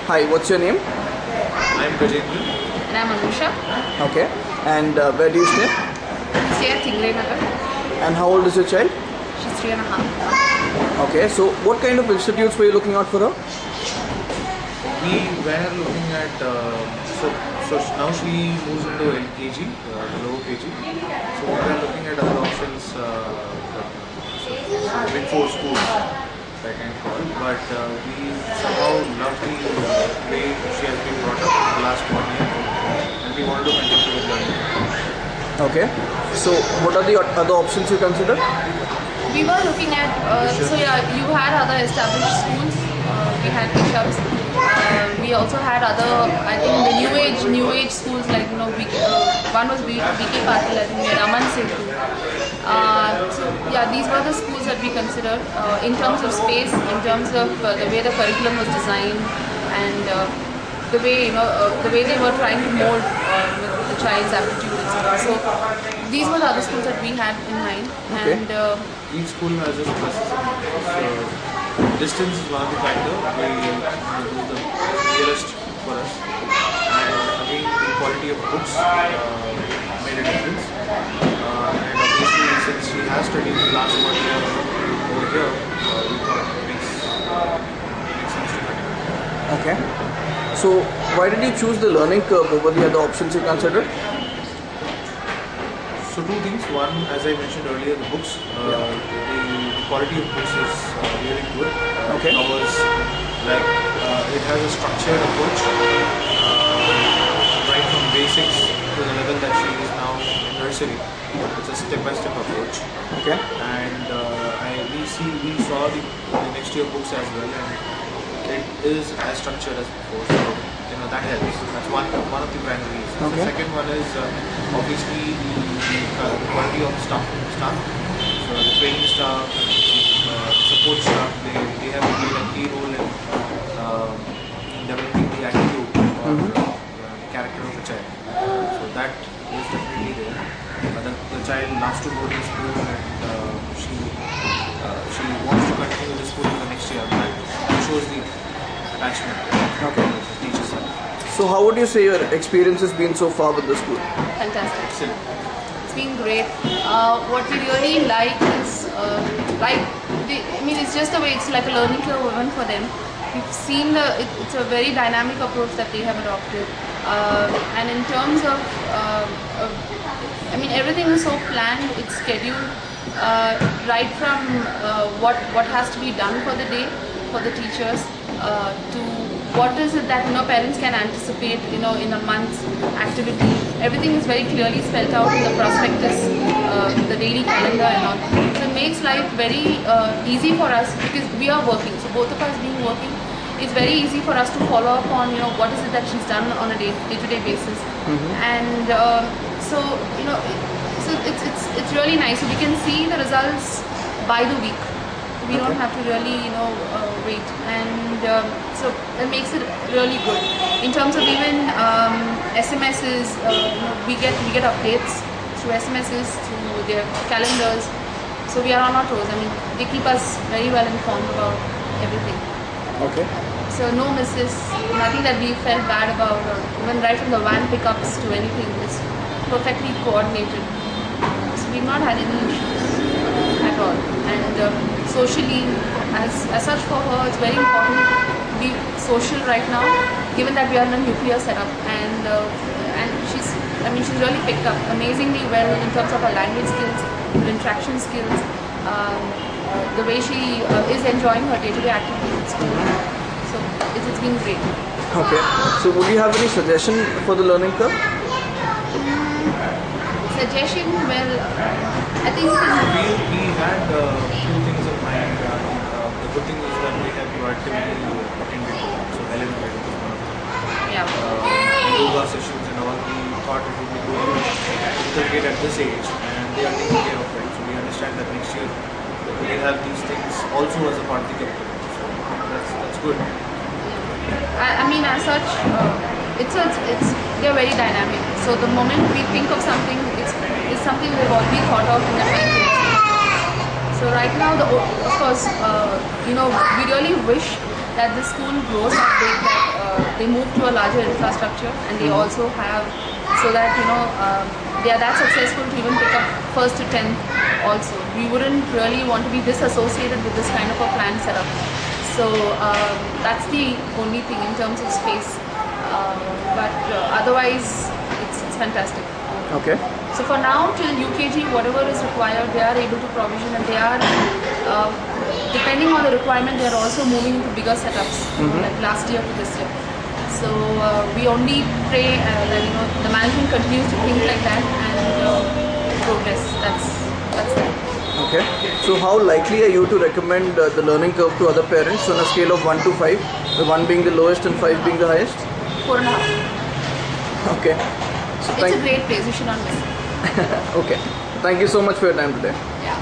Hi, what's your name? I'm Gajendra. And I'm Anusha. Okay. And where do you stay? I stay at Tingre Nagar. And how old is your child? She's 3.5. Okay. So what kind of institutes were you looking out for her? We were looking at so now she moves into LKG, the lower KG. So we were looking at other options, big four schools, I can call. But we somehow love the way she has been brought up in the last 1 year, and we wanted to continue with learning. Okay. So what are the other options you considered? We were looking at, you had other established schools. We had bishops. We also had other, I think, the new age schools like, one was BK Patil, I think we had Aman Setu. These were the schools that we considered in terms of space, in terms of the way the curriculum was designed, and the way they were trying to mold the child's aptitude, etc. So these were the other schools that we had in mind. Okay. And each school has its pluses and minuses. So distance is one of the factors. We do the nearest for us, and again the quality of books made a difference. And obviously, since she has studied the last 1 year over here, we thought it makes sense to continue. Okay. So why did you choose the learning curve over the other options you considered? So two things. One, as I mentioned earlier, the books. The quality of books is really good. Okay. It covers, it has a structured approach, right from basics to the level that she is now in nursery. It's a step-by-step approach. Okay. And we saw the next year books as well, and it is as structured as before. So that helps. That's one of the primary reasons. Okay. The second one is obviously the quality of staff. So the training staff, support staff, they have played a key role in developing the attitude or character of the child. So that is definitely there. The child loves to go to school, and she wants to continue the school in the next year. That shows the attachment. Okay. The teachers have. So how would you say your experience has been so far with the school? fantastic. Excellent. It's been great. What we really like is, it's just the way it's like a learning curve even for them. We've seen it's a very dynamic approach that they have adopted. And in terms of, everything is so planned, it's scheduled, right from what has to be done for the day, for the teachers, to what is it that parents can anticipate in a month's activity. Everything is very clearly spelled out in the prospectus, the daily calendar and all. So it makes life very easy for us because we are working. So both of us being working, it's very easy for us to follow up on what is it that she's done on a day-to-day basis. And so it's really nice. So we can see the results by the week. We don't have to really wait, and so that makes it really good. In terms of even SMSs, we get updates through SMSs, through their calendars. So we are on our toes. They keep us very well informed about everything. Okay. So no misses, nothing that we felt bad about, or even right from the van pickups to anything. It's perfectly coordinated. So we've not had any issues at all. And socially, as such for her, it's very important to be social right now, given that we are in a nuclear setup, and she's really picked up amazingly well in terms of her language skills, her interaction skills, the way she is enjoying her day-to-day activities at school. So it's been great. Okay. So would you have any suggestion for the learning curve? Suggestion? Well, I think We had few things in mind. The good thing is that we have proactively attended to them. So Helen was one of them. yeah. Yoga sessions and all. We thought it would be good to inculcate at this age, and they are taking care of it. So we understand that next year they have these things also as a part of the curriculum. So that's good. As such, they're very dynamic. So the moment we think of something, it's something we've already thought of in the mind. So right now, of course, we really wish that the school grows up big, that they move to a larger infrastructure, and they also have, so that they are that successful to even pick up first to 10th also. We wouldn't really want to be disassociated with this kind of a plan setup. So that's the only thing in terms of space. But otherwise, it's fantastic. Okay. So for now, till UKG, whatever is required, they are able to provision, and they are, depending on the requirement, they are also moving into bigger setups, like last year to this year. So we only pray that the management continues to think like that and progress. That's that. Okay. So how likely are you to recommend the learning curve to other parents on a scale of 1 to 5? The 1 being the lowest and 5 being the highest? 4.5. Okay. So It's a great place. You should not miss it. Okay. Thank you so much for your time today. Yeah.